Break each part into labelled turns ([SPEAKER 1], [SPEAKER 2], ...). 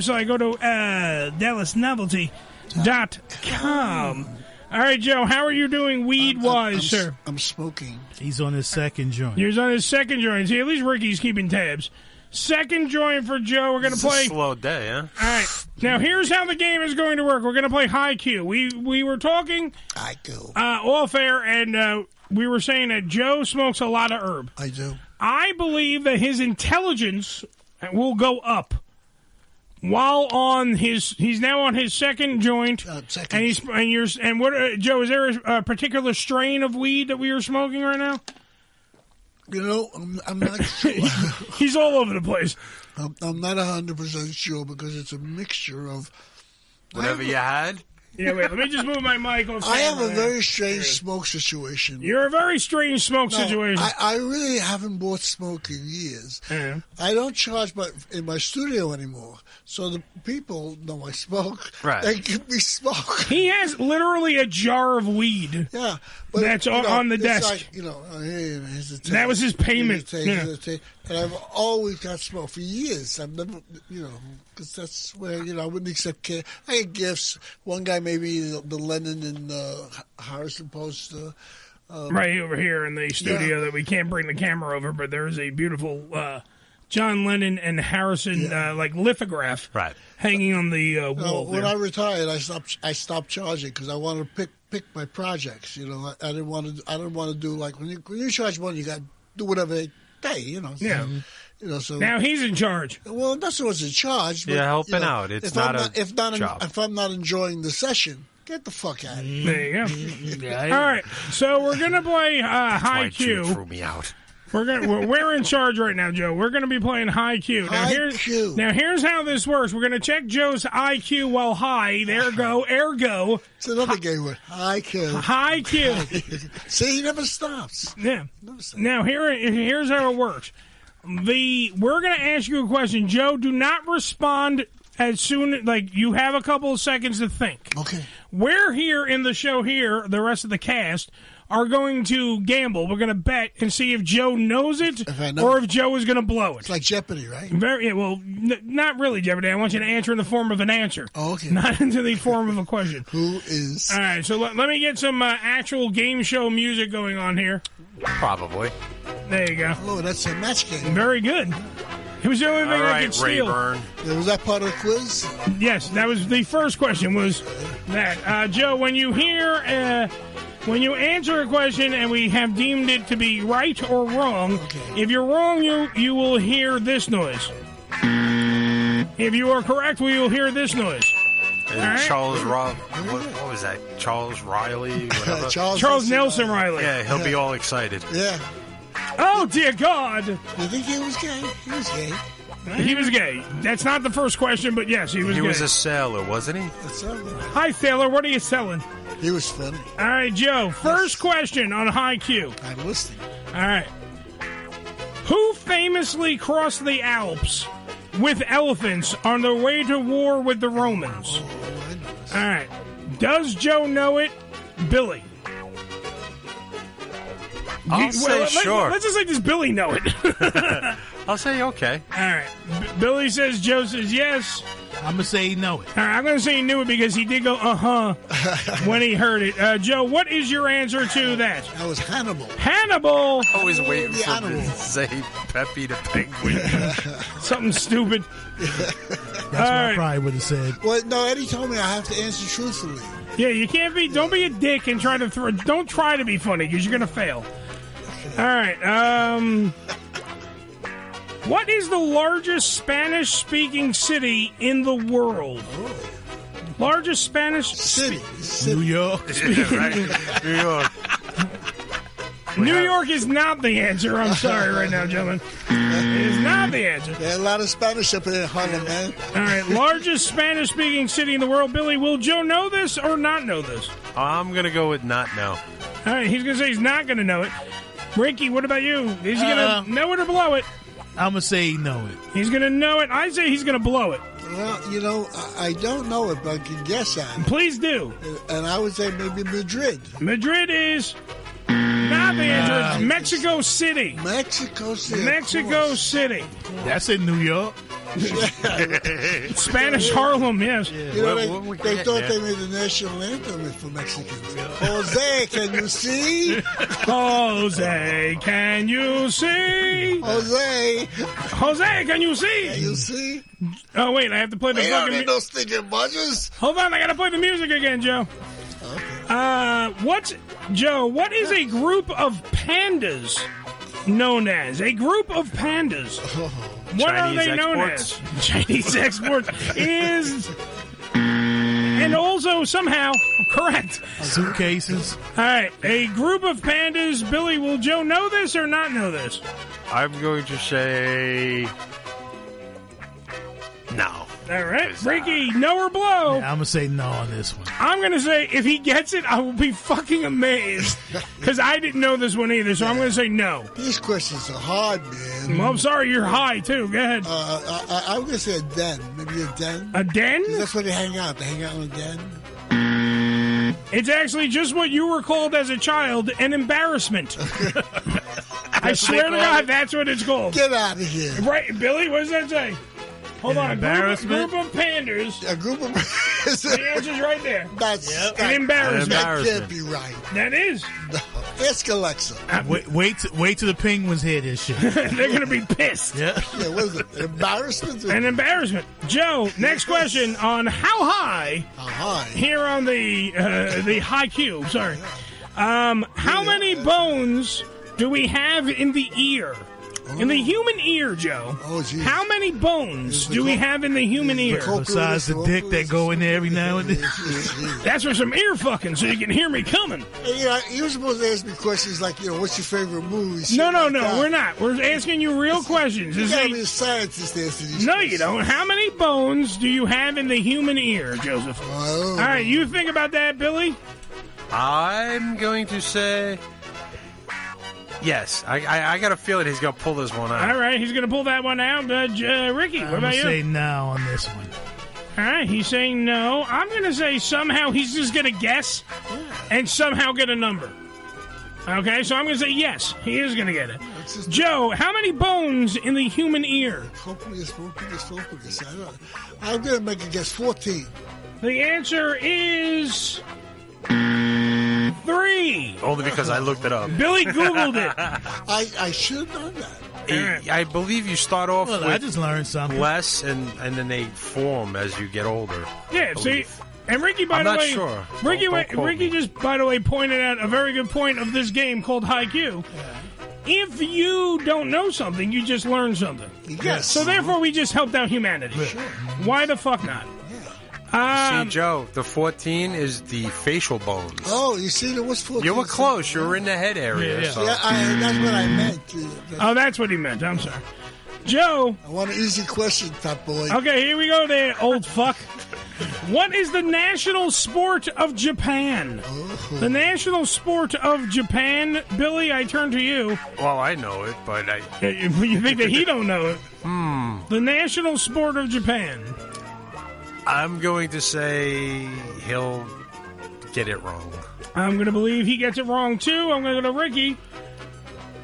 [SPEAKER 1] website. Go to DallasNovelty.com. All right, Joe, how are you doing weed-wise, sir?
[SPEAKER 2] I'm smoking.
[SPEAKER 3] He's on his second joint.
[SPEAKER 1] He's on his second joint. See, at least Ricky's keeping tabs. Second joint for Joe. We're going to play.
[SPEAKER 4] It's a slow day, huh?
[SPEAKER 1] All right. Now, here's how the game is going to work. We're going to play High Q. We were talking off air, and we were saying that Joe smokes a lot of herb.
[SPEAKER 2] I do.
[SPEAKER 1] I believe that his intelligence will go up. While on he's now on his second joint, and what, Joe? Is there a particular strain of weed that we are smoking right now?
[SPEAKER 2] You know, I'm not sure.
[SPEAKER 1] He's all over the place.
[SPEAKER 2] I'm not 100% sure because it's a mixture of
[SPEAKER 4] whatever you had.
[SPEAKER 1] Yeah, wait. Let me just move my mic off.
[SPEAKER 2] I have a very strange smoke situation.
[SPEAKER 1] You're a very strange smoke situation.
[SPEAKER 2] I really haven't bought smoke in years.
[SPEAKER 1] Yeah.
[SPEAKER 2] I don't charge in my studio anymore, so the people know I smoke.
[SPEAKER 4] Right.
[SPEAKER 2] They give me smoke.
[SPEAKER 1] He has literally a jar of weed.
[SPEAKER 2] Yeah, but
[SPEAKER 1] that's on the
[SPEAKER 2] it's
[SPEAKER 1] desk.
[SPEAKER 2] like, here's the tape.
[SPEAKER 1] That was his payment.
[SPEAKER 2] Here's the tape. And I've always got smoke for years. I've never, because that's where I wouldn't accept care. I get gifts. One guy made me the Lennon and Harrison poster.
[SPEAKER 1] Right over here in the studio that we can't bring the camera over, but there is a beautiful John Lennon and Harrison like lithograph hanging on the wall.
[SPEAKER 2] When I retired, I stopped charging because I wanted to pick my projects. I didn't want to do like when you charge money, you got to do whatever they pay.
[SPEAKER 1] Yeah.
[SPEAKER 2] So
[SPEAKER 1] now he's in charge.
[SPEAKER 2] Well, that's what's in charge. But,
[SPEAKER 4] helping out. It's not a job.
[SPEAKER 2] If I'm not enjoying the session, get the fuck out of here.
[SPEAKER 1] There you go. All right, so we're gonna play High Q.
[SPEAKER 4] Threw me out.
[SPEAKER 1] We're in charge right now, Joe. We're going to be playing High Q. Now, here's how this works. We're going to check Joe's IQ while high. Ergo.
[SPEAKER 2] It's another gay word. High Q.
[SPEAKER 1] High Q.
[SPEAKER 2] See, he never stops.
[SPEAKER 1] Yeah. Now, here's how it works. We're going to ask you a question. Joe, do not respond as soon, like, you have a couple of seconds to think.
[SPEAKER 2] Okay.
[SPEAKER 1] We're here in the show here, the rest of the cast, are going to gamble. We're going to bet and see if Joe knows it or if Joe is going to blow it.
[SPEAKER 2] It's like Jeopardy, right?
[SPEAKER 1] Not really Jeopardy. I want you to answer in the form of an answer.
[SPEAKER 2] Oh, okay.
[SPEAKER 1] Not into the form of a question.
[SPEAKER 2] Who is...
[SPEAKER 1] All right, so let me get some actual game show music going on here.
[SPEAKER 4] Probably.
[SPEAKER 1] There you go.
[SPEAKER 2] Oh, that's a match game.
[SPEAKER 1] Very good. It was the only thing I could steal.
[SPEAKER 4] Rayburn.
[SPEAKER 2] Was that part of the quiz?
[SPEAKER 1] Yes, that was the first question was that. Joe, when you hear... when you answer a question and we have deemed it to be right or wrong, if you're wrong, you will hear this noise. If you are correct, we will hear this noise.
[SPEAKER 4] Right? Charles what was that? Charles Riley? Whatever.
[SPEAKER 1] Charles Nelson Riley.
[SPEAKER 4] Yeah, he'll be all excited.
[SPEAKER 2] Yeah.
[SPEAKER 1] Oh, dear God.
[SPEAKER 2] You think he was gay? He was gay.
[SPEAKER 1] He was gay. That's not the first question, but yes, he was gay.
[SPEAKER 4] He was a sailor, wasn't he?
[SPEAKER 1] Hi, sailor. What are you selling?
[SPEAKER 2] He was funny.
[SPEAKER 1] All right, Joe. First question on High Q.
[SPEAKER 2] I'm listening.
[SPEAKER 1] All right. Who famously crossed the Alps with elephants on their way to war with the Romans?
[SPEAKER 2] Oh, I know this.
[SPEAKER 1] All right. Does Joe know it? Billy.
[SPEAKER 4] I'll say sure.
[SPEAKER 1] Let's just say, does Billy know it?
[SPEAKER 4] I'll say okay.
[SPEAKER 1] All right. Billy says, Joe says yes.
[SPEAKER 3] I'm going to say he know it.
[SPEAKER 1] All right, I'm going to say he knew it because he did go, when he heard it. Joe, what is your answer to that?
[SPEAKER 2] That was Hannibal.
[SPEAKER 1] Hannibal!
[SPEAKER 4] Always waiting for him to say Pepe the Penguin.
[SPEAKER 1] Something stupid.
[SPEAKER 3] That's what I probably would have said.
[SPEAKER 2] Well, no, Eddie told me I have to answer truthfully.
[SPEAKER 1] Yeah, you can't be, don't be a dick and try to don't try to be funny because you're going to fail. All right, what is the largest Spanish-speaking city in the world? Largest Spanish
[SPEAKER 2] city.
[SPEAKER 3] New York.
[SPEAKER 4] Yeah, right. New York.
[SPEAKER 1] New York is not the answer. I'm sorry right now, gentlemen. It is not the answer.
[SPEAKER 2] There's a lot of Spanish up here in Harlem, man.
[SPEAKER 1] All right, largest Spanish-speaking city in the world. Billy, will Joe know this or not know this?
[SPEAKER 4] I'm going to go with not know.
[SPEAKER 1] All right, he's going to say he's not going to know it. Ricky, what about you? Is he going to know it or blow it?
[SPEAKER 3] I'm going to say he know it.
[SPEAKER 1] He's going to know it. I say he's going to blow it.
[SPEAKER 2] Well, I don't know it, but I can guess at it.
[SPEAKER 1] Please do.
[SPEAKER 2] And I would say maybe Madrid.
[SPEAKER 1] Madrid is not the answer. It's Mexico City.
[SPEAKER 2] Mexico City.
[SPEAKER 1] Mexico City.
[SPEAKER 3] That's in New York.
[SPEAKER 1] Spanish Harlem, yes.
[SPEAKER 2] You know,
[SPEAKER 4] What we
[SPEAKER 2] they
[SPEAKER 4] get,
[SPEAKER 2] thought
[SPEAKER 4] yeah.
[SPEAKER 2] they made the national anthem for Mexicans. Jose, can you see?
[SPEAKER 1] Jose, can you see?
[SPEAKER 2] Jose,
[SPEAKER 1] Jose, can you see?
[SPEAKER 2] can you see?
[SPEAKER 1] Oh, wait, I have to play the
[SPEAKER 2] We don't
[SPEAKER 1] fucking...
[SPEAKER 2] need no stinking budgets.
[SPEAKER 1] Hold on, I gotta play the music again, Joe. What is a group of pandas known as? A group of pandas. What are
[SPEAKER 4] Chinese
[SPEAKER 1] they known
[SPEAKER 4] exports?
[SPEAKER 1] as? Chinese exports is... And also, somehow, correct.
[SPEAKER 3] Suitcases.
[SPEAKER 1] All right, a group of pandas. Billy, will Joe know this or not know this?
[SPEAKER 4] I'm going to say no.
[SPEAKER 1] All right, Ricky, no or blow?
[SPEAKER 3] I'm gonna say no on this one.
[SPEAKER 1] I'm going to say if he gets it, I will be fucking amazed. Because I didn't know this one either, so I'm going to say no.
[SPEAKER 2] These questions are hard, man.
[SPEAKER 1] Well, I'm sorry, you're high, too. Go ahead.
[SPEAKER 2] I'm going to say a den. Maybe a den.
[SPEAKER 1] A den?
[SPEAKER 2] 'Cause that's where they hang out. They hang out in a den.
[SPEAKER 1] It's actually just what you were called as a child, an embarrassment. I swear to God, that's what it's called.
[SPEAKER 2] Get out of here.
[SPEAKER 1] Right, Billy, what does that say? Hold
[SPEAKER 3] An
[SPEAKER 1] on,
[SPEAKER 3] embarrassment?
[SPEAKER 1] group of pandas.
[SPEAKER 2] A group of...
[SPEAKER 1] The answer's right there.
[SPEAKER 2] That's
[SPEAKER 1] An embarrassment.
[SPEAKER 2] That can't be right.
[SPEAKER 1] That is.
[SPEAKER 2] No. Ask Alexa.
[SPEAKER 3] Wait till the Penguins hear this shit.
[SPEAKER 1] They're going to be pissed.
[SPEAKER 3] Yeah.
[SPEAKER 2] Yeah, what is it? An embarrassment?
[SPEAKER 1] An embarrassment. Joe, next question on How High
[SPEAKER 2] Hi.
[SPEAKER 1] here on the High Q. Sorry. How many bones do we have in the ear? In the human ear, Joe.
[SPEAKER 2] Oh, geez.
[SPEAKER 1] How many bones do we have in the human ear?
[SPEAKER 3] Besides the dick that go in there every now and then.
[SPEAKER 1] That's for some ear fucking, so you can hear me coming.
[SPEAKER 2] Hey, you know, you were supposed to ask me questions like, what's your favorite movie? Shit
[SPEAKER 1] No,
[SPEAKER 2] like that.
[SPEAKER 1] we're not. We're asking you real questions.
[SPEAKER 2] You
[SPEAKER 1] Is
[SPEAKER 2] gotta
[SPEAKER 1] it-
[SPEAKER 2] be a scientist to answer these
[SPEAKER 1] No,
[SPEAKER 2] questions.
[SPEAKER 1] you don't. How many bones do you have in the human ear, Joseph?
[SPEAKER 2] Oh.
[SPEAKER 1] All right, you think about that, Billy?
[SPEAKER 4] I'm going to say yes. I got a feeling he's going to pull this one out.
[SPEAKER 1] All right, he's going to pull that one out. Ricky, what
[SPEAKER 3] I'm
[SPEAKER 1] about
[SPEAKER 3] gonna
[SPEAKER 1] you?
[SPEAKER 3] say no on this one.
[SPEAKER 1] All right, he's saying no. I'm going to say somehow he's just going to guess and somehow get a number. Okay, so I'm going to say yes, he is going to get it. Joe, how many bones in the human ear?
[SPEAKER 2] Focus. I'm going to make a guess. 14.
[SPEAKER 1] The answer is 3.
[SPEAKER 4] Only because I looked it up.
[SPEAKER 1] Billy Googled it.
[SPEAKER 2] I should have known that.
[SPEAKER 4] I believe you start off
[SPEAKER 3] Well,
[SPEAKER 4] with
[SPEAKER 3] I just learned something.
[SPEAKER 4] less, and then they form as you get older.
[SPEAKER 1] Yeah, see, and Ricky, by
[SPEAKER 4] I'm
[SPEAKER 1] the
[SPEAKER 4] not
[SPEAKER 1] way,
[SPEAKER 4] sure.
[SPEAKER 1] Ricky,
[SPEAKER 4] Don't quote
[SPEAKER 1] Ricky
[SPEAKER 4] me.
[SPEAKER 1] just, by the way, pointed out a very good point of this game called Haiku. If you don't know something, you just learn something.
[SPEAKER 2] Yes.
[SPEAKER 1] So therefore, we just helped out humanity. Why the fuck not?
[SPEAKER 4] See, Joe, the 14 is the facial bones.
[SPEAKER 2] Oh, you see, there was 14.
[SPEAKER 4] You were close. You were in the head area.
[SPEAKER 3] Yeah.
[SPEAKER 4] So.
[SPEAKER 2] Yeah, that's what I meant.
[SPEAKER 1] Oh, that's what he meant. I'm sorry. Joe.
[SPEAKER 2] I want an easy question, top boy.
[SPEAKER 1] Okay, here we go there, old fuck. What is the national sport of Japan? The national sport of Japan, Billy, I turn to you.
[SPEAKER 4] Well, I know it, but I.
[SPEAKER 1] You think that he don't know it? The national sport of Japan.
[SPEAKER 4] I'm going to say he'll get it wrong.
[SPEAKER 1] I'm going to believe he gets it wrong, too. I'm going to go to Ricky.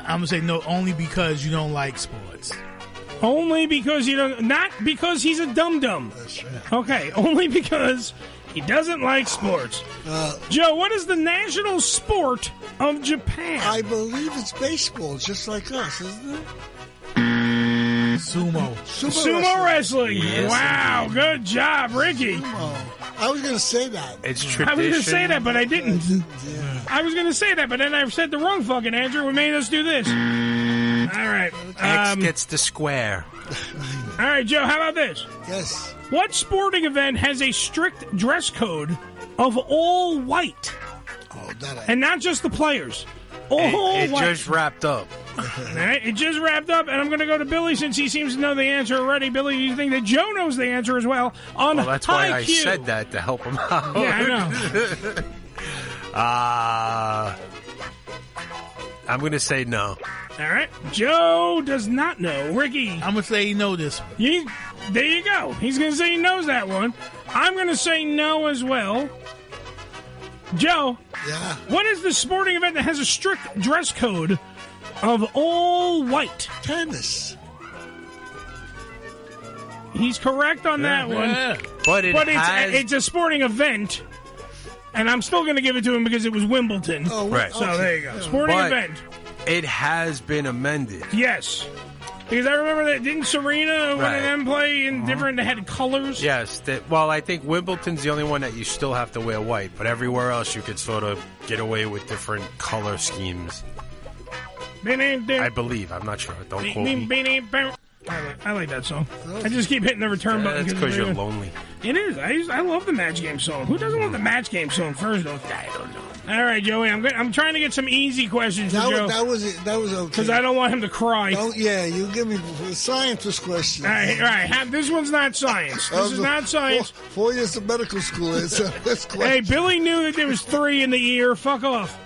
[SPEAKER 3] I'm gonna say no only because you don't like sports.
[SPEAKER 1] Only because you don't... Not because he's a dum-dum.
[SPEAKER 2] That's right.
[SPEAKER 1] Okay, only because he doesn't like sports. Joe, what is the national sport of Japan?
[SPEAKER 2] I believe it's baseball, just like us, isn't it?
[SPEAKER 3] Sumo.
[SPEAKER 1] Sumo wrestling.
[SPEAKER 4] Yes,
[SPEAKER 1] Wow, good job, Ricky.
[SPEAKER 2] I was going to say that.
[SPEAKER 4] It's
[SPEAKER 1] I
[SPEAKER 4] tradition.
[SPEAKER 1] was going to say that, but I didn't.
[SPEAKER 2] Yeah.
[SPEAKER 1] I was going to say that, but then I said the wrong fucking answer. What made us do this? All right.
[SPEAKER 4] X gets the square.
[SPEAKER 1] All right, Joe, how about this?
[SPEAKER 2] Yes.
[SPEAKER 1] What sporting event has a strict dress code of all white?
[SPEAKER 2] Oh, that I...
[SPEAKER 1] And not just the players. All
[SPEAKER 4] It
[SPEAKER 1] white.
[SPEAKER 4] just wrapped up.
[SPEAKER 1] All right, it just wrapped up, and I'm going to go to Billy since he seems to know the answer already. Billy, you think that Joe knows the answer as well on
[SPEAKER 4] Well, that's why I
[SPEAKER 1] IQ.
[SPEAKER 4] said that to help him out.
[SPEAKER 1] Yeah, I know.
[SPEAKER 4] I'm going to say no.
[SPEAKER 1] All right, Joe does not know. Ricky,
[SPEAKER 3] I'm gonna say you know this one.
[SPEAKER 1] there you go. He's going to say he knows that one. I'm going to say no as well. Joe,
[SPEAKER 2] Yeah.
[SPEAKER 1] what is the sporting event that has a strict dress code of all white?
[SPEAKER 2] Tennis.
[SPEAKER 1] He's correct on that one.
[SPEAKER 4] But
[SPEAKER 1] it's a sporting event, and I'm still going to give it to him because it was Wimbledon.
[SPEAKER 2] Oh,
[SPEAKER 4] Right.
[SPEAKER 1] So there you go. Sporting
[SPEAKER 4] But
[SPEAKER 1] event.
[SPEAKER 4] it has been amended.
[SPEAKER 1] Yes. Because I remember that, didn't Serena, one
[SPEAKER 4] Right.
[SPEAKER 1] of them, play in different, they had colors?
[SPEAKER 4] Yes. I think Wimbledon's the only one that you still have to wear white, but everywhere else you could sort of get away with different color schemes. I believe. I'm not sure. Don't quote me.
[SPEAKER 1] I like that song. I just keep hitting the return button.
[SPEAKER 4] That's because you're lonely.
[SPEAKER 1] It is. I love the Match Game song. Who doesn't love the Match Game song first, though? I don't know. All right, Joey, I'm trying to get some easy questions for Joe.
[SPEAKER 2] That was okay.
[SPEAKER 1] Because I don't want him to cry.
[SPEAKER 2] Oh, yeah, you give me a scientist question.
[SPEAKER 1] All right. This one's not science. This is not science.
[SPEAKER 2] 4 years of medical school.
[SPEAKER 1] Hey, Billy knew that there was 3 in the ear. Fuck off.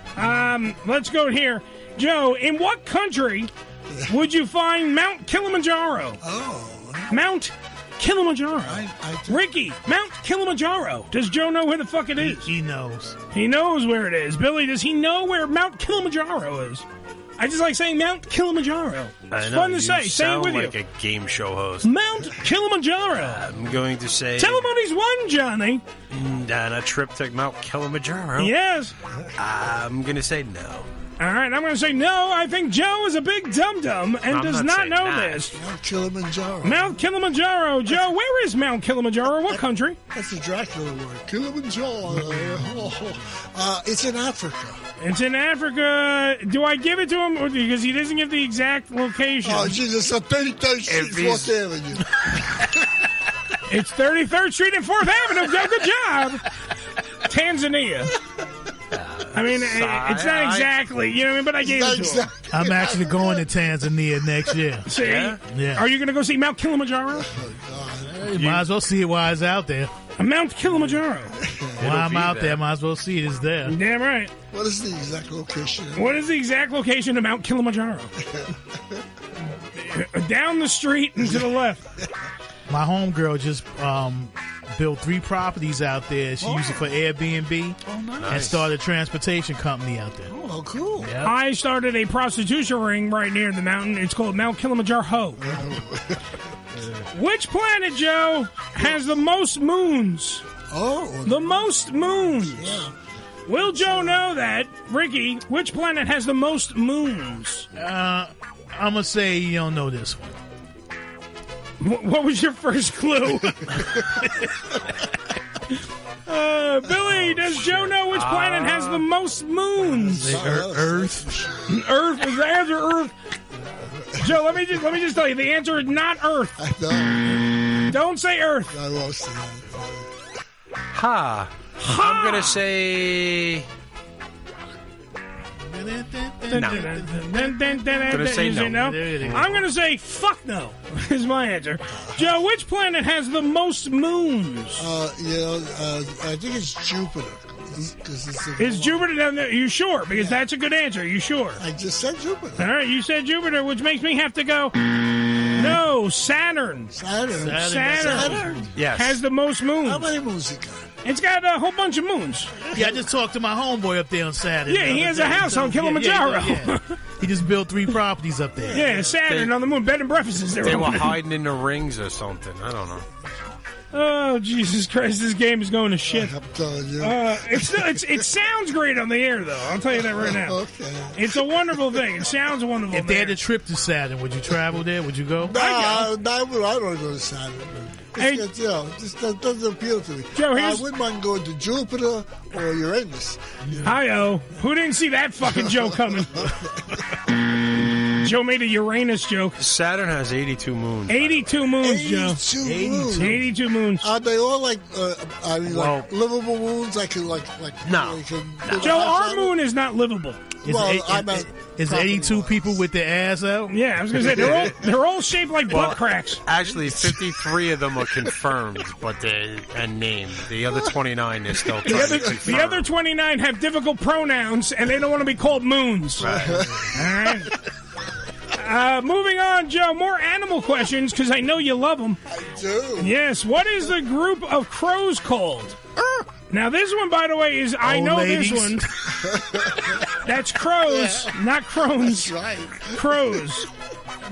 [SPEAKER 1] Let's go here. Joe, in what country would you find Mount Kilimanjaro?
[SPEAKER 2] Oh.
[SPEAKER 1] Mount Kilimanjaro. Ricky, Mount Kilimanjaro. Does Joe know where the fuck it is?
[SPEAKER 3] He knows.
[SPEAKER 1] He knows where it is. Billy, does he know where Mount Kilimanjaro is? I just like saying Mount Kilimanjaro. It's fun to say. Say it with
[SPEAKER 4] like
[SPEAKER 1] you.
[SPEAKER 4] a game show host.
[SPEAKER 1] Mount Kilimanjaro.
[SPEAKER 4] I'm going to say...
[SPEAKER 1] Tell him what he's won, Johnny.
[SPEAKER 4] On a trip to Mount Kilimanjaro.
[SPEAKER 1] Yes.
[SPEAKER 4] I'm going to say no.
[SPEAKER 1] All right, I'm going to say no. I think Joe is a big dum-dum and
[SPEAKER 4] I'm
[SPEAKER 1] does
[SPEAKER 4] not
[SPEAKER 1] not know
[SPEAKER 4] saying that.
[SPEAKER 1] this.
[SPEAKER 2] Mount Kilimanjaro.
[SPEAKER 1] Mount Kilimanjaro. Joe, where is Mount Kilimanjaro? What country?
[SPEAKER 2] That's a Dracula word. Kilimanjaro. It's in Africa.
[SPEAKER 1] It's in Africa. Do I give it to him? Or because he doesn't give the exact location.
[SPEAKER 2] Oh, Jesus. On 33rd Street, 4th Avenue.
[SPEAKER 1] It's 33rd Street and 4th Avenue. Joe, good job. Tanzania. I mean, it's not exactly, you know what I mean? But I gave it to him.
[SPEAKER 3] I'm actually going to Tanzania next year.
[SPEAKER 1] See?
[SPEAKER 3] Yeah.
[SPEAKER 1] Are you going to go see Mount Kilimanjaro?
[SPEAKER 3] You might as well see it while it's out there.
[SPEAKER 1] Mount Kilimanjaro.
[SPEAKER 3] While I'm out there, might as well see it. It's there.
[SPEAKER 1] Damn right.
[SPEAKER 2] What is the exact location?
[SPEAKER 1] What is the exact location of Mount Kilimanjaro? Down the street and to the left.
[SPEAKER 3] My homegirl just built 3 properties out there. She used it for Airbnb and started a transportation company out there.
[SPEAKER 2] Oh, cool.
[SPEAKER 3] Yep.
[SPEAKER 1] I started a prostitution ring right near the mountain. It's called Mount Kilimanjaro. Which planet, Joe, has the most moons?
[SPEAKER 2] Oh.
[SPEAKER 1] The most moons.
[SPEAKER 2] Yeah.
[SPEAKER 1] Will Joe know that? Ricky, which planet has the most moons?
[SPEAKER 3] I'm going to say you don't know this one.
[SPEAKER 1] What was your first clue? Billy, does Joe know which planet has the most moons?
[SPEAKER 3] Earth.
[SPEAKER 1] Earth is the answer. Earth. Joe, let me just tell you, the answer is not Earth. Don't say Earth.
[SPEAKER 2] I won't say
[SPEAKER 4] Ha. I'm going to say...
[SPEAKER 1] Gonna
[SPEAKER 4] say no.
[SPEAKER 1] I'm going to say fuck no is my answer. Joe, which planet has the most moons?
[SPEAKER 2] I think it's Jupiter.
[SPEAKER 1] Is Jupiter down there? Are you sure? Because that's a good answer. Are you sure?
[SPEAKER 2] I just said Jupiter.
[SPEAKER 1] All right, you said Jupiter, which makes me have to go. No, Saturn.
[SPEAKER 2] Saturn.
[SPEAKER 4] Yes.
[SPEAKER 1] Has the most moons.
[SPEAKER 2] How many moons it got?
[SPEAKER 1] It's got a whole bunch of moons.
[SPEAKER 3] Yeah, I just talked to my homeboy up there on Saturday.
[SPEAKER 1] Yeah, he has a house on Kilimanjaro.
[SPEAKER 3] Yeah. He just built 3 properties up there.
[SPEAKER 1] Yeah, Saturn on the moon. Bed and breakfast is there.
[SPEAKER 4] They were hiding in the rings or something. I don't know.
[SPEAKER 1] Oh, Jesus Christ, this game is going to shit.
[SPEAKER 2] I'm telling you.
[SPEAKER 1] It sounds great on the air, though. I'll tell you that right now.
[SPEAKER 2] Okay.
[SPEAKER 1] It's a wonderful thing. It sounds wonderful.
[SPEAKER 3] If they had a trip to Saturn, would you travel there? Would you go?
[SPEAKER 2] I don't go to Saturn.
[SPEAKER 1] Hey.
[SPEAKER 2] Just that doesn't appeal to me.
[SPEAKER 1] Joe,
[SPEAKER 2] I wouldn't mind going to Jupiter or Uranus.
[SPEAKER 1] Hi-oh. Who didn't see that fucking joke coming? Joe made a Uranus joke.
[SPEAKER 4] Saturn has 82 moons.
[SPEAKER 1] 82 moons, Joe. 82 moons.
[SPEAKER 2] Are they all like livable moons? I can
[SPEAKER 4] No.
[SPEAKER 1] Joe, our moon is not livable.
[SPEAKER 3] Is 82 people with their ass out?
[SPEAKER 1] Yeah, I was going to say, they're all shaped like butt cracks.
[SPEAKER 4] Actually, 53 of them are confirmed, and named. The other 29 is still trying to confirm.
[SPEAKER 1] The other 29 have difficult pronouns, and they don't want to be called moons.
[SPEAKER 4] Right.
[SPEAKER 1] All right. Moving on, Joe. More animal questions, because I know you love them.
[SPEAKER 2] I do.
[SPEAKER 1] Yes. What is the group of crows called? Now, this one, by the way, is... I know
[SPEAKER 3] ladies.
[SPEAKER 1] this one. That's crows, not crones.
[SPEAKER 2] That's right.
[SPEAKER 1] Crows.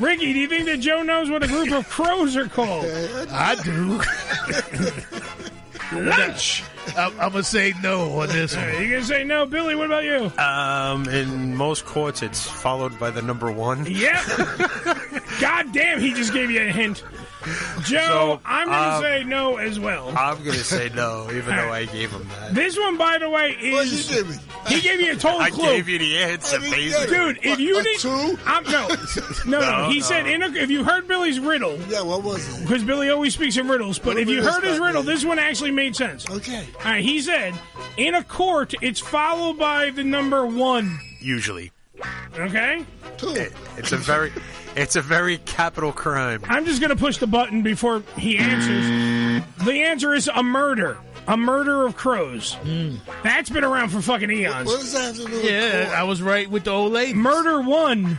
[SPEAKER 1] Ricky, do you think that Joe knows what a group of crows are called?
[SPEAKER 3] I do.
[SPEAKER 1] Lunch.
[SPEAKER 3] I'm going to say no on this one.
[SPEAKER 1] You're going to say no. Billy, what about you?
[SPEAKER 4] In most courts, it's followed by the number 1.
[SPEAKER 1] Yep. God damn, he just gave you a hint. Joe,
[SPEAKER 4] So,
[SPEAKER 1] I'm going to say no as well.
[SPEAKER 4] I'm going to say no, even though I gave him that.
[SPEAKER 1] This one, by the way,
[SPEAKER 2] What did
[SPEAKER 1] is...
[SPEAKER 2] you give me?
[SPEAKER 1] He gave you a total
[SPEAKER 4] I
[SPEAKER 1] clue.
[SPEAKER 4] gave you the answer, basically.
[SPEAKER 1] Dude, if you
[SPEAKER 2] A
[SPEAKER 1] need...
[SPEAKER 2] 2?
[SPEAKER 1] No. He said, if you heard Billy's riddle...
[SPEAKER 2] Yeah, what was it?
[SPEAKER 1] Because Billy always speaks in riddles, but if you heard his riddle, this one actually made sense.
[SPEAKER 2] Okay.
[SPEAKER 1] All right, he said, in a court, it's followed by the number 1.
[SPEAKER 4] Usually.
[SPEAKER 1] Okay?
[SPEAKER 2] 2.
[SPEAKER 4] It's a very capital crime.
[SPEAKER 1] I'm just going to push the button before he answers. The answer is a murder. A murder of crows. That's been around for fucking eons.
[SPEAKER 2] What does that have to do with
[SPEAKER 3] Yeah,
[SPEAKER 2] court?
[SPEAKER 3] I was right with the old lady.
[SPEAKER 1] Murder 1.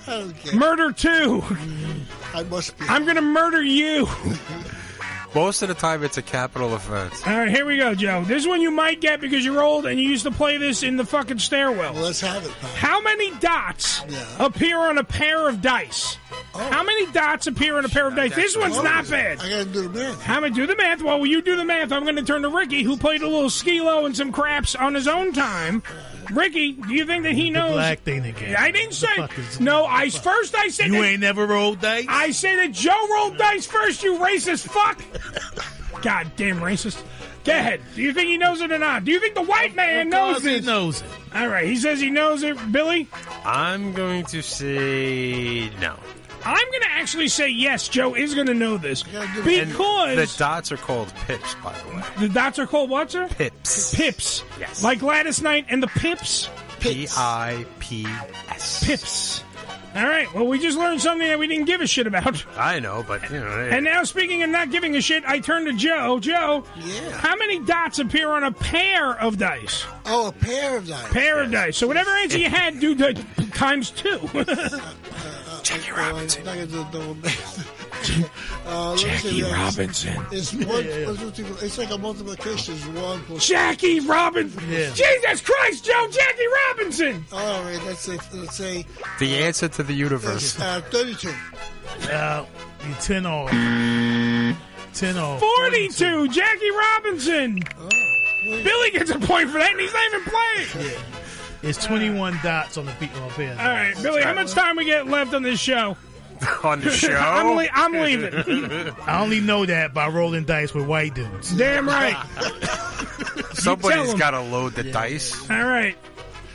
[SPEAKER 2] I don't care.
[SPEAKER 1] Murder 2.
[SPEAKER 2] I must be.
[SPEAKER 1] I'm going to murder you.
[SPEAKER 4] Most of the time, it's a capital offense.
[SPEAKER 1] All right, here we go, Joe. This one you might get because you're old and you used to play this in the fucking stairwell.
[SPEAKER 2] Well, let's have it, pal.
[SPEAKER 1] How many dots
[SPEAKER 2] Yeah.
[SPEAKER 1] appear on a pair of dice? How many dots appear on a pair of dice? This one's not bad.
[SPEAKER 2] I gotta do the math.
[SPEAKER 1] How many do the math? Well, when you do the math, I'm going to turn to Ricky, who played a little skilo and some craps on his own time. Ricky, do you think that he knows?
[SPEAKER 3] Black thing again.
[SPEAKER 1] I didn't say.
[SPEAKER 3] The fuck is-
[SPEAKER 1] No, I said
[SPEAKER 3] You
[SPEAKER 1] that,
[SPEAKER 3] ain't never rolled dice?
[SPEAKER 1] I said that Joe rolled dice first. You racist fuck. God damn racist. Go ahead. Do you think he knows it or not? Do you think the white man knows
[SPEAKER 3] Of course he
[SPEAKER 1] this?
[SPEAKER 3] knows it.
[SPEAKER 1] All right, he says he knows it. Billy?
[SPEAKER 4] I'm going to say no.
[SPEAKER 1] I'm going to actually say yes. Joe is going to know this.
[SPEAKER 4] And
[SPEAKER 1] Because
[SPEAKER 4] the dots are called pips, by the way.
[SPEAKER 1] the dots are called what, sir?
[SPEAKER 4] Pips.
[SPEAKER 1] Pips.
[SPEAKER 4] Yes.
[SPEAKER 1] Like Gladys Knight and the Pips?
[SPEAKER 4] P-I-P-S.
[SPEAKER 1] Pips. All right, well, we just learned something that we didn't give a shit about.
[SPEAKER 4] I know, but, you know.
[SPEAKER 1] And now, speaking of not giving a shit, I turn to Joe. Joe, how many dots appear on a pair of dice?
[SPEAKER 2] Oh, a pair of dice.
[SPEAKER 1] Pair of dice. So whatever answer you had, do the times 2.
[SPEAKER 4] Jackie Robinson.
[SPEAKER 2] I'm not gonna do the double math. Let me say
[SPEAKER 1] Jackie
[SPEAKER 2] this.
[SPEAKER 1] Robinson.
[SPEAKER 2] It's one. It's like a multiplication. It's 1 plus.
[SPEAKER 1] Jackie Robinson.
[SPEAKER 3] Yeah.
[SPEAKER 1] Jesus Christ, Joe. Jackie Robinson.
[SPEAKER 2] All right, let's say
[SPEAKER 4] The answer to the universe.
[SPEAKER 2] 32.
[SPEAKER 3] You 10 off. 10 off.
[SPEAKER 1] 42. Jackie Robinson.
[SPEAKER 2] Wait.
[SPEAKER 1] Billy gets a point for that, and he's not even playing.
[SPEAKER 3] It's 21 dots on the pair.
[SPEAKER 1] All right, Billy, how much time we get left on this show?
[SPEAKER 4] On the show?
[SPEAKER 1] I'm leaving.
[SPEAKER 3] I only know that by rolling dice with white dudes.
[SPEAKER 1] Damn right.
[SPEAKER 4] Somebody's
[SPEAKER 1] him.
[SPEAKER 4] got to load the dice.
[SPEAKER 1] All right.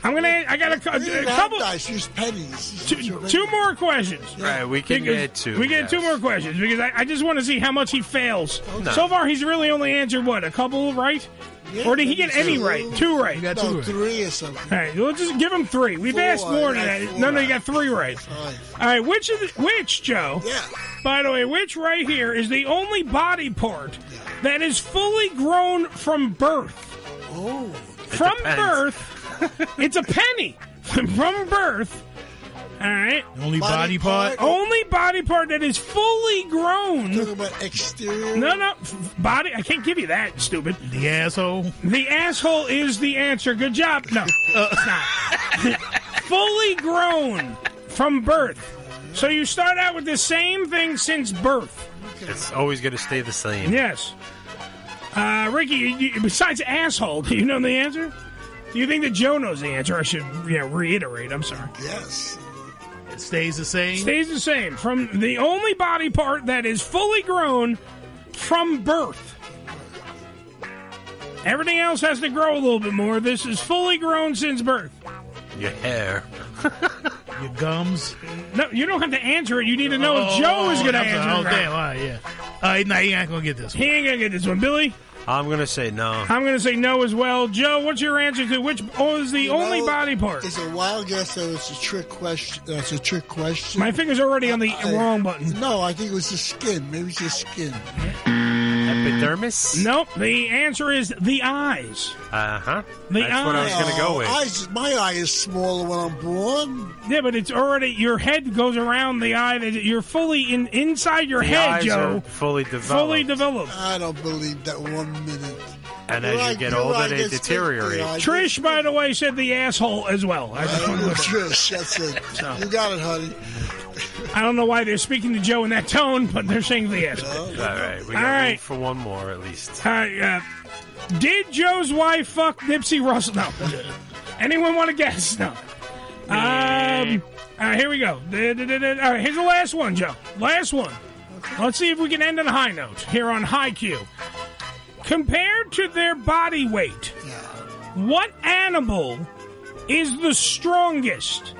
[SPEAKER 1] I got a
[SPEAKER 2] You didn't have
[SPEAKER 1] couple.
[SPEAKER 2] dice. Use pennies.
[SPEAKER 1] Two more questions.
[SPEAKER 4] Right, we can
[SPEAKER 1] Because
[SPEAKER 4] get 2.
[SPEAKER 1] We get
[SPEAKER 4] yes.
[SPEAKER 1] 2 more questions because I just want to see how much he fails.
[SPEAKER 4] No.
[SPEAKER 1] So far, he's really only answered what, a couple right? Or did he get any right? 2 right.
[SPEAKER 3] You got
[SPEAKER 2] No,
[SPEAKER 3] 2 right.
[SPEAKER 2] 3 or something.
[SPEAKER 1] All right, we'll just give him 3. We've
[SPEAKER 2] 4,
[SPEAKER 1] asked more than
[SPEAKER 2] I got
[SPEAKER 1] that.
[SPEAKER 2] 4
[SPEAKER 1] No, you got 3 right.
[SPEAKER 2] 5.
[SPEAKER 1] All right, which Joe?
[SPEAKER 2] Yeah.
[SPEAKER 1] By the way, which right here is the only body part that is fully grown from birth?
[SPEAKER 2] Oh.
[SPEAKER 1] From
[SPEAKER 4] depends.
[SPEAKER 1] birth, it's a penny. From birth. All right.
[SPEAKER 3] Only body part?
[SPEAKER 1] Only body part that is fully grown.
[SPEAKER 2] Talking about exterior.
[SPEAKER 1] No, body. I can't give you that, stupid.
[SPEAKER 3] The asshole?
[SPEAKER 1] The asshole is the answer. Good job. No, it's not. Fully grown from birth. So you start out with the same thing since birth.
[SPEAKER 4] It's always going to stay the same.
[SPEAKER 1] Yes. Ricky, besides asshole, do you know the answer? Do you think that Joe knows the answer? I should reiterate. I'm sorry.
[SPEAKER 2] Yes.
[SPEAKER 3] It stays the same?
[SPEAKER 1] Stays the same. From the only body part that is fully grown from birth. Everything else has to grow a little bit more. This is fully grown since birth.
[SPEAKER 4] Your hair.
[SPEAKER 3] Your gums?
[SPEAKER 1] No, you don't have to answer it. You need to know if Joe is going to answer it.
[SPEAKER 3] Oh, damn. All right, yeah. All right, no, he ain't going to get this one.
[SPEAKER 1] He ain't going to get this one. Billy?
[SPEAKER 4] I'm going to say no.
[SPEAKER 1] I'm going to say no as well. Joe, what's your answer to which is the only body part?
[SPEAKER 2] It's a wild guess that it's a trick question. That's a trick question.
[SPEAKER 1] My finger's already on the wrong button.
[SPEAKER 2] No, I think it was the skin. Maybe it's the skin.
[SPEAKER 4] Epidermis?
[SPEAKER 1] Nope. The answer is the eyes.
[SPEAKER 4] Uh-huh.
[SPEAKER 1] The
[SPEAKER 4] That's what I was going to go with.
[SPEAKER 2] My eye is smaller when I'm born.
[SPEAKER 1] Yeah, but it's already, your head goes around the eye. That you're fully inside your
[SPEAKER 4] The
[SPEAKER 1] head,
[SPEAKER 4] eyes
[SPEAKER 1] Joe.
[SPEAKER 4] are fully developed.
[SPEAKER 1] Fully developed.
[SPEAKER 2] I don't believe that 1 minute.
[SPEAKER 4] And as you get older, they deteriorate.
[SPEAKER 1] Trish, by the way, said the asshole as well. I just wanted to
[SPEAKER 2] Trish, that's it. You got it, honey.
[SPEAKER 1] I don't know why they're speaking to Joe in that tone, but they're saying the answer.
[SPEAKER 4] All right, we got room for one more at least.
[SPEAKER 1] Did Joe's wife fuck Nipsey Russell? No. Anyone want to guess? No. Here we go. All right, here's the last one, Joe. Last one. Okay. Let's see if we can end on a high note here on High Q. Compared to their body weight, what animal is the strongest?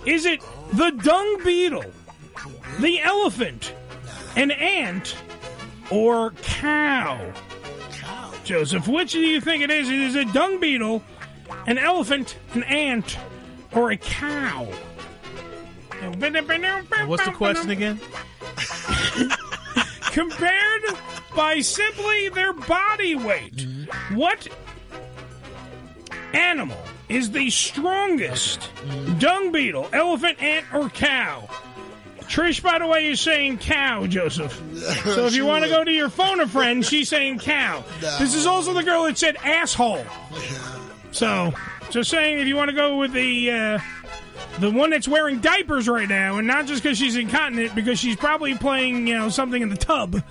[SPEAKER 1] Is it the dung beetle, the elephant, an ant, or cow? Joseph, which do you think it is? Is it a dung beetle, an elephant, an ant, or a cow?
[SPEAKER 3] What's the question again?
[SPEAKER 1] Compared by simply their body weight, what animal is the strongest? Dung beetle, elephant, ant, or cow? Trish, by the way, is saying cow, Joseph. So if you want to go to your phone a friend, she's saying cow. No. This is also the girl that said asshole. So, just saying, if you want to go with the one that's wearing diapers right now, and not just because she's incontinent, because she's probably playing, something in the tub.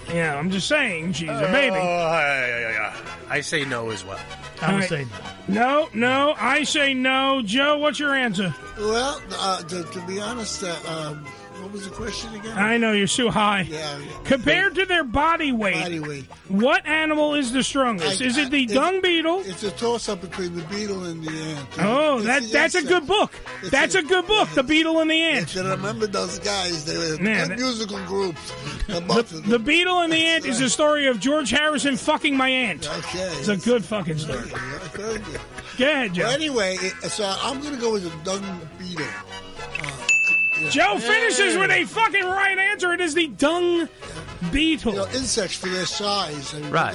[SPEAKER 1] I'm just saying, she's a baby.
[SPEAKER 4] I say no as well.
[SPEAKER 3] I would say no.
[SPEAKER 1] No, I say no. Joe, what's your answer?
[SPEAKER 2] Well, to be honest, what was the question again?
[SPEAKER 1] I know, you're too high.
[SPEAKER 2] Yeah.
[SPEAKER 1] Compared to their body weight, what animal is the strongest? Is it the dung beetle?
[SPEAKER 2] It's a toss-up between the beetle and the ant.
[SPEAKER 1] Oh, that's a good book. That's a good book, The Beetle and the Ant.
[SPEAKER 2] If you remember those guys, they were good musical groups.
[SPEAKER 1] The Beetle and the Ant is the story of George Harrison fucking my aunt.
[SPEAKER 2] Okay.
[SPEAKER 1] It's a good fucking story.
[SPEAKER 2] Very good.
[SPEAKER 1] Go ahead, Joe.
[SPEAKER 2] Well, anyway, so I'm going to go with the dung beetle.
[SPEAKER 1] Joe finishes with a fucking right answer. It is the dung beetle.
[SPEAKER 2] Insects for their size.
[SPEAKER 4] Right.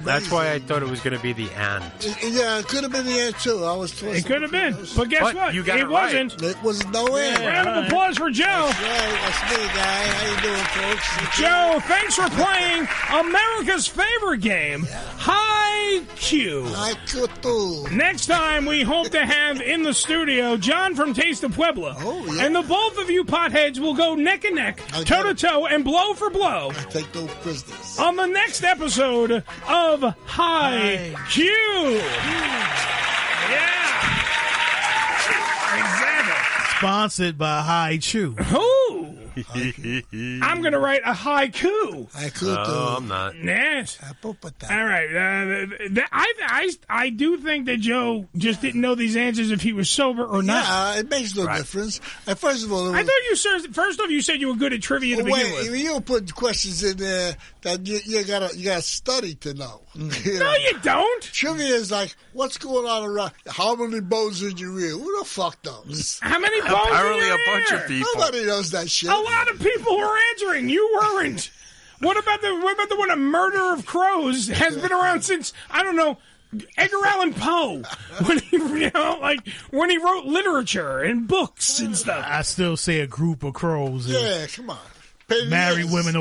[SPEAKER 4] That's why I thought it was going to be the ant.
[SPEAKER 2] It could have been the ant, too.
[SPEAKER 1] It could have been. But guess what?
[SPEAKER 4] You got
[SPEAKER 1] it wasn't.
[SPEAKER 2] It was no ant.
[SPEAKER 1] Round of applause for Joe.
[SPEAKER 2] That's right. That's me, guy. How you doing, folks?
[SPEAKER 1] Joe, thanks for playing America's favorite game, High Q.
[SPEAKER 2] High Q, too.
[SPEAKER 1] Next time, we hope to have in the studio John from Taste of Puebla.
[SPEAKER 2] Oh, yeah.
[SPEAKER 1] And both of you potheads will go neck and neck, toe to toe, and blow for blow.
[SPEAKER 2] I take no prisoners.
[SPEAKER 1] On the next episode of High Q. Yeah. Exactly.
[SPEAKER 3] Sponsored by High Chew.
[SPEAKER 1] Ooh. I'm going to write a haiku.
[SPEAKER 4] No, I'm not.
[SPEAKER 1] Yes. All right. I do think that Joe just didn't know these answers if he was sober or not.
[SPEAKER 2] Yeah, it makes no difference. First of all,
[SPEAKER 1] I thought first off you said you were good at trivia to begin with.
[SPEAKER 2] You put questions in there that you gotta study to know.
[SPEAKER 1] No, you don't.
[SPEAKER 2] Trivia is like, what's going on around? How many bones in your ear? Who the fuck knows?
[SPEAKER 1] How many bones
[SPEAKER 4] Apparently
[SPEAKER 1] in your
[SPEAKER 4] a bunch
[SPEAKER 1] ear?
[SPEAKER 4] of people.
[SPEAKER 2] Nobody knows that shit.
[SPEAKER 1] A lot of people were answering. You weren't. What about the one, A Murder of Crows has been around since, I don't know, Edgar Allan Poe, when he wrote literature and books and stuff.
[SPEAKER 3] I still say a group of crows.
[SPEAKER 2] Yeah, come on.
[SPEAKER 3] Married women